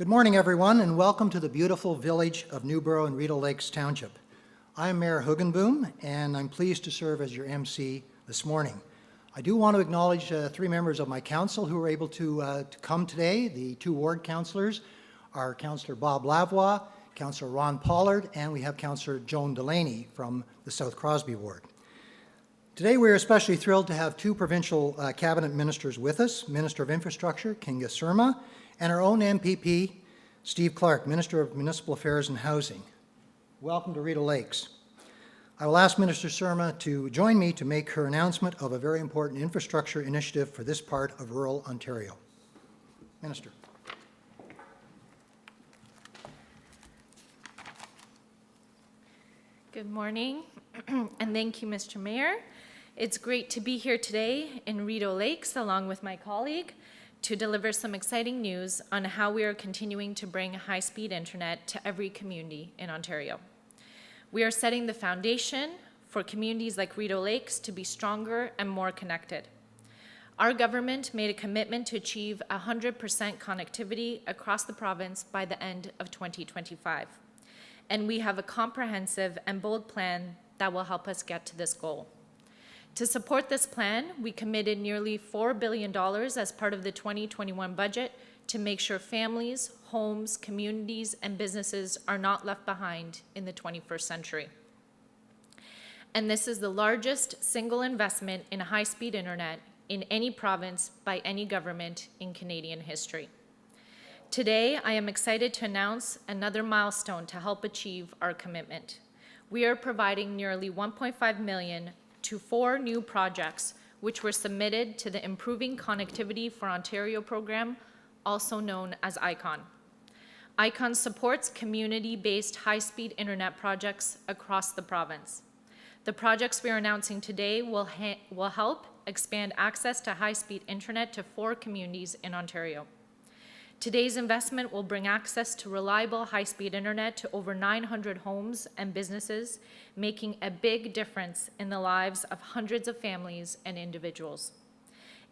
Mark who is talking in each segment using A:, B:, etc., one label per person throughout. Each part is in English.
A: Good morning, everyone, and welcome to the beautiful village of Newborough in Rideau Lakes Township. I'm Mayor Hugenboom, and I'm pleased to serve as your MC this morning. I do want to acknowledge three members of my council who were able to come today. The two ward councillors are Councillor Bob Lavoie, Councillor Ron Pollard, and we have Councillor Joan Delaney from the South Crosby ward. Today we're especially thrilled to have two provincial cabinet ministers with us, Minister of Infrastructure, Kinga Surma, and our own MPP, Steve Clark, Minister of Municipal Affairs and Housing. Welcome to Rideau Lakes. I will ask Minister Surma to join me to make her announcement of a very important infrastructure initiative for this part of rural Ontario. Minister.
B: Good morning, and thank you, Mr. Mayor. It's great to be here today in Rideau Lakes along with my colleague to deliver some exciting news on how we are continuing to bring high-speed internet to every community in Ontario. We are setting the foundation for communities like Rideau Lakes to be stronger and more connected. Our government made a commitment to achieve 100% connectivity across the province by the end of 2025. And we have a comprehensive and bold plan that will help us get to this goal. To support this plan, we committed nearly $4 billion as part of the 2021 budget to make sure families, homes, communities, and businesses are not left behind in the 21st century. And this is the largest single investment in high-speed internet in any province by any government in Canadian history. Today, I am excited to announce another milestone to help achieve our commitment. We are providing nearly $1.5 million to 4 new projects which were submitted to the Improving Connectivity for Ontario program, also known as ICON. ICON supports community-based high-speed internet projects across the province. The projects we are announcing today will help expand access to high-speed internet to 4 communities in Ontario. Today's investment will bring access to reliable high-speed internet to over 900 homes and businesses, making a big difference in the lives of hundreds of families and individuals.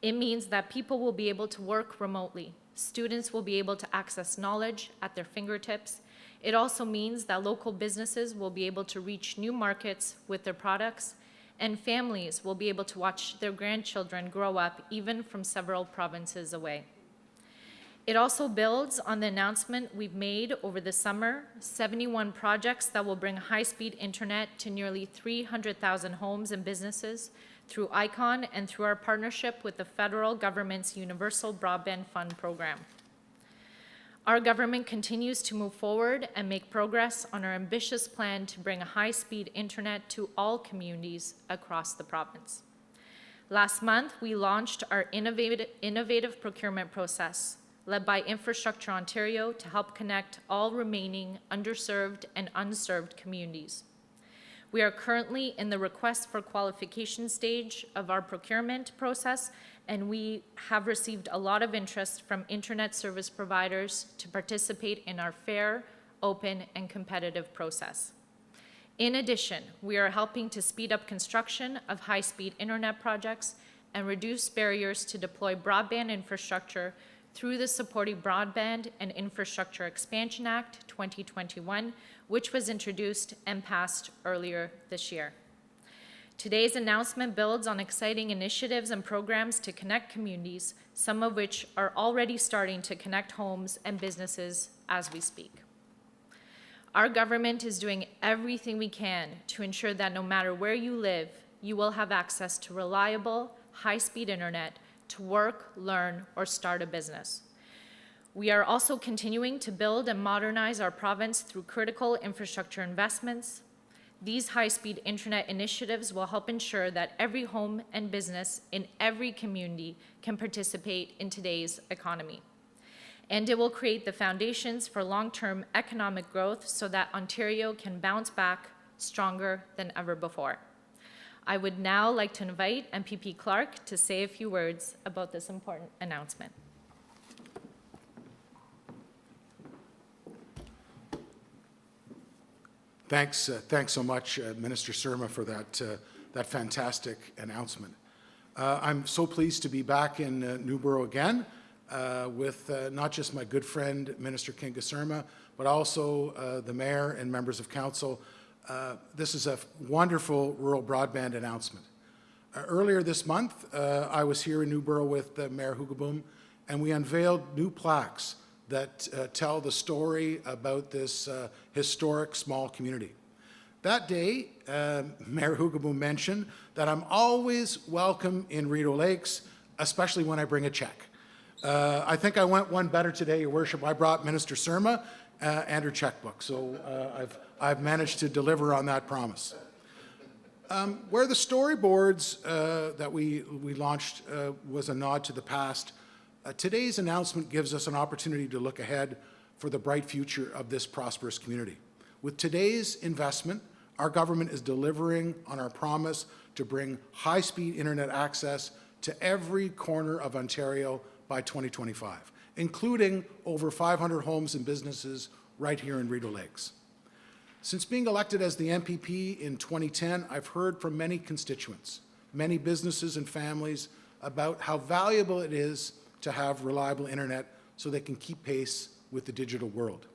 B: It means that people will be able to work remotely. Students will be able to access knowledge at their fingertips. It also means that local businesses will be able to reach new markets with their products, and families will be able to watch their grandchildren grow up even from several provinces away. It also builds on the announcement we've made over the summer, 71 projects that will bring high-speed internet to nearly 300,000 homes and businesses through ICON and through our partnership with the federal government's Universal Broadband Fund program. Our government continues to move forward and make progress on our ambitious plan to bring high-speed internet to all communities across the province. Last month, we launched our innovative procurement process, led by Infrastructure Ontario, to help connect all remaining underserved and unserved communities. We are currently in the request for qualification stage of our procurement process, and we have received a lot of interest from internet service providers to participate in our fair, open, and competitive process. In addition, we are helping to speed up construction of high-speed internet projects and reduce barriers to deploy broadband infrastructure through the Supporting Broadband and Infrastructure Expansion Act 2021, which was introduced and passed earlier this year. Today's announcement builds on exciting initiatives and programs to connect communities, some of which are already starting to connect homes and businesses as we speak. Our government is doing everything we can to ensure that no matter where you live, you will have access to reliable, high-speed internet to work, learn, or start a business. We are also continuing to build and modernize our province through critical infrastructure investments. These high-speed internet initiatives will help ensure that every home and business in every community can participate in today's economy. And it will create the foundations for long-term economic growth so that Ontario can bounce back stronger than ever before. I would now like to invite MPP Clark to say a few words about this important announcement.
C: Thanks so much, Minister Surma, for that fantastic announcement. I'm so pleased to be back in Newborough again. with not just my good friend, Minister Kinga Surma, but also the Mayor and members of Council. This is a wonderful rural broadband announcement. Earlier this month, I was here in Newborough with Mayor Hoogeboom, and we unveiled new plaques that tell the story about this historic small community. That day, Mayor Hoogeboom mentioned that I'm always welcome in Rideau Lakes, especially when I bring a check. I think I went one better today, Your Worship. I brought Minister Surma and her checkbook, so I've managed to deliver on that promise. Where the storyboards that we launched was a nod to the past, today's announcement gives us an opportunity to look ahead for the bright future of this prosperous community. With today's investment, our government is delivering on our promise to bring high-speed internet access to every corner of Ontario by 2025, including over 500 homes and businesses right here in Rideau Lakes. Since being elected as the MPP in 2010, I've heard from many constituents, many businesses and families about how valuable it is to have reliable internet so they can keep pace with the digital world.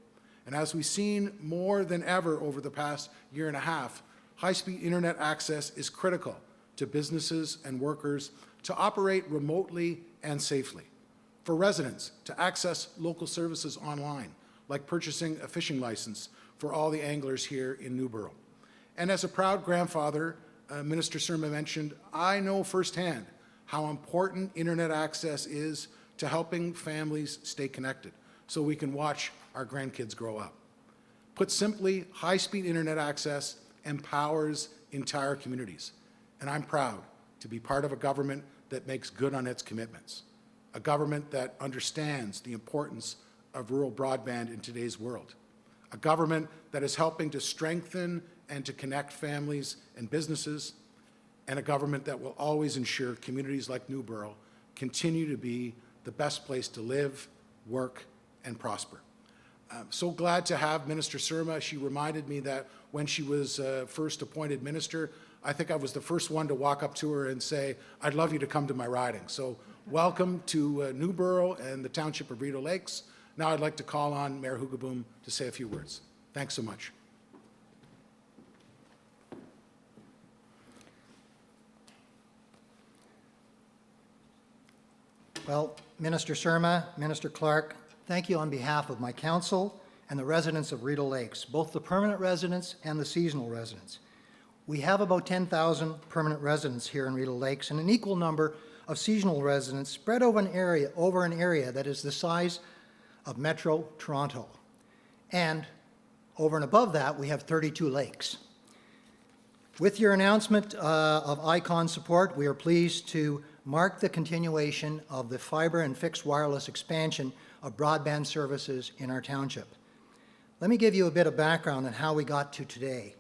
C: And as we've seen more than ever over the past year and a half, high-speed internet access is critical to businesses and workers to operate remotely and safely. For residents to access local services online, like purchasing a fishing license for all the anglers here in Newborough. And as a proud grandfather, Minister Surma mentioned, I know firsthand how important internet access is to helping families stay connected so we can watch our grandkids grow up. Put simply, high-speed internet access empowers entire communities. And I'm proud to be part of a government that makes good on its commitments, a government that understands the importance of rural broadband in today's world, a government that is helping to strengthen and to connect families and businesses, and a government that will always ensure communities like Newborough continue to be the best place to live, work, and prosper. I'm so glad to have Minister Surma. She reminded me that when she was first appointed minister, I think I was the first one to walk up to her and say, I'd love you to come to my riding. So welcome to Newborough and the Township of Rideau Lakes. Now I'd like to call on Mayor Hoogeboom to say a few words. Thanks so much.
A: Well, Minister Surma, Minister Clark, thank you on behalf of my council and the residents of Rideau Lakes, both the permanent residents and the seasonal residents. We have about 10,000 permanent residents here in Rideau Lakes and an equal number of seasonal residents spread over an area that is the size of Metro Toronto. And over and above that, we have 32 lakes. With your announcement of ICON support, we are pleased to mark the continuation of the fiber and fixed wireless expansion of broadband services in our township. Let me give you a bit of background on how we got to today.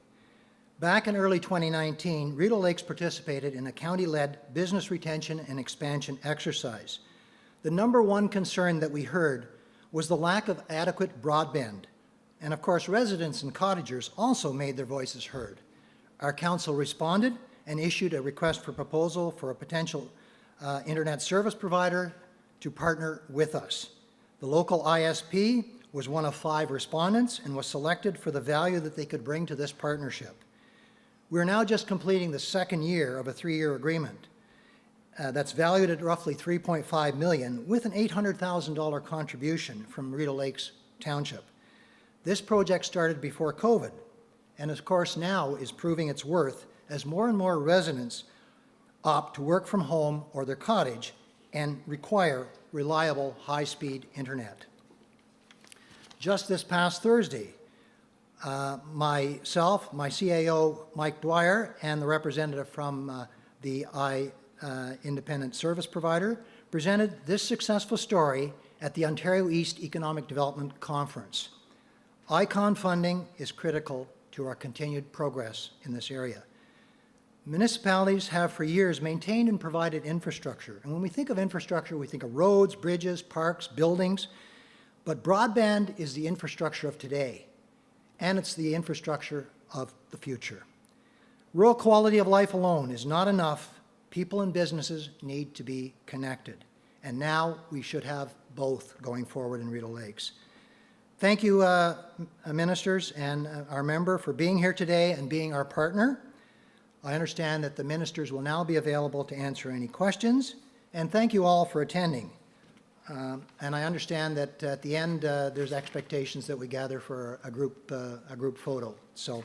A: Back in early 2019, Rideau Lakes participated in a county-led business retention and expansion exercise. The number one concern that we heard was the lack of adequate broadband. And of course, residents and cottagers also made their voices heard. Our council responded and issued a request for proposal for a potential internet service provider to partner with us. The local ISP was one of 5 respondents and was selected for the value that they could bring to this partnership. We're now just completing the second year of a 3-year agreement that's valued at roughly $3.5 million with an $800,000 contribution from Rideau Lakes Township. This project started before COVID and of course now is proving its worth as more and more residents opt to work from home or their cottage and require reliable high-speed internet. Just this past Thursday, myself, my CAO, Mike Dwyer, and the representative from the Independent Service Provider presented this successful story at the Ontario East Economic Development Conference. ICON funding is critical to our continued progress in this area. Municipalities have for years maintained and provided infrastructure. And when we think of infrastructure, we think of roads, bridges, parks, buildings. But broadband is the infrastructure of today, and it's the infrastructure of the future. Rural quality of life alone is not enough. People and businesses need to be connected. And now we should have both going forward in Rideau Lakes. Thank you, ministers and our member, for being here today and being our partner. I understand that the ministers will now be available to answer any questions, and thank you all for attending. And I understand that at the end, there's expectations that we gather for a group photo. So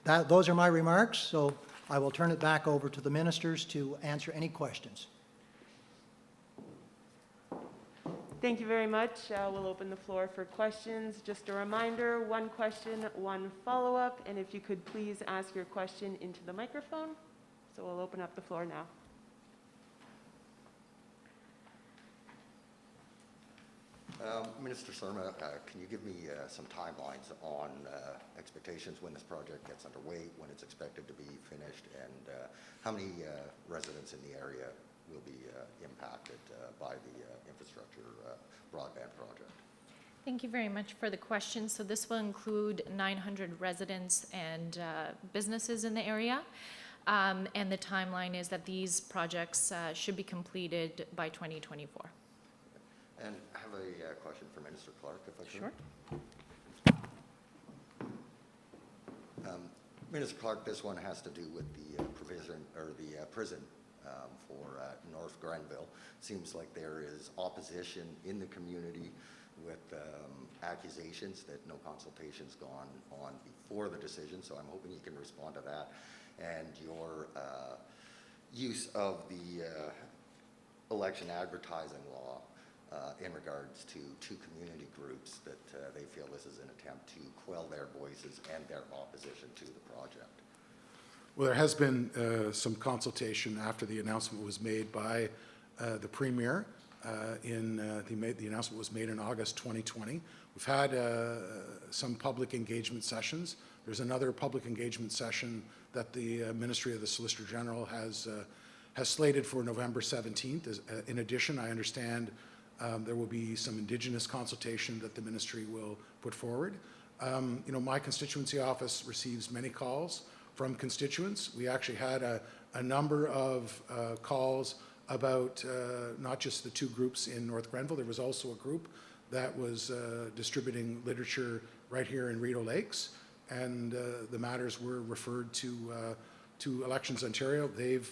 A: those are my remarks, so I will turn it back over to the ministers to answer any questions.
D: Thank you very much. We'll open the floor for questions. Just a reminder, one question, one follow-up, and if you could please ask your question into the microphone. So we'll open up the floor now.
E: Minister Surma, can you give me some timelines on expectations when this project gets underway, when it's expected to be finished, and how many residents in the area will be impacted by the infrastructure broadband project?
B: Thank you very much for the question. So this will include 900 residents and businesses in the area. And the timeline is that these projects should be completed by 2024.
E: And I have a question for Minister Clark, if I could.
B: Sure.
E: Minister Clark, this one has to do with the provision or the prison for North Grenville. Seems like there is opposition in the community with accusations that no consultation's gone on before the decision, so I'm hoping you can respond to that. And your use of the election advertising law in regards to two community groups that they feel this is an attempt to quell their voices and their opposition to the project.
C: Well, there has been some consultation after the announcement was made by the Premier. The announcement was made in August 2020. We've had some public engagement sessions. There's another public engagement session that the Ministry of the Solicitor General has slated for November 17th. In addition, I understand there will be some Indigenous consultation that the ministry will put forward. You know, my constituency office receives many calls from constituents. We actually had a number of calls about not just the two groups in North Grenville. There was also a group that was distributing literature right here in Rideau Lakes, and the matters were referred to Elections Ontario. They've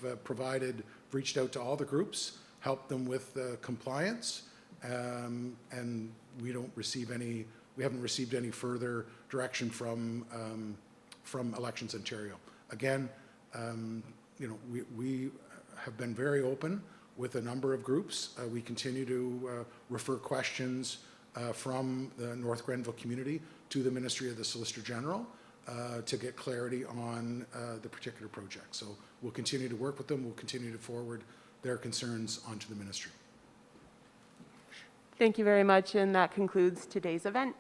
C: reached out to all the groups, helped them with compliance, and we haven't received any further direction from Elections Ontario. Again, you know, we have been very open with a number of groups. We continue to refer questions from the North Grenville community to the Ministry of the Solicitor General to get clarity on the particular project. So we'll continue to work with them. We'll continue to forward their concerns onto the ministry.
D: Thank you very much, and that concludes today's event.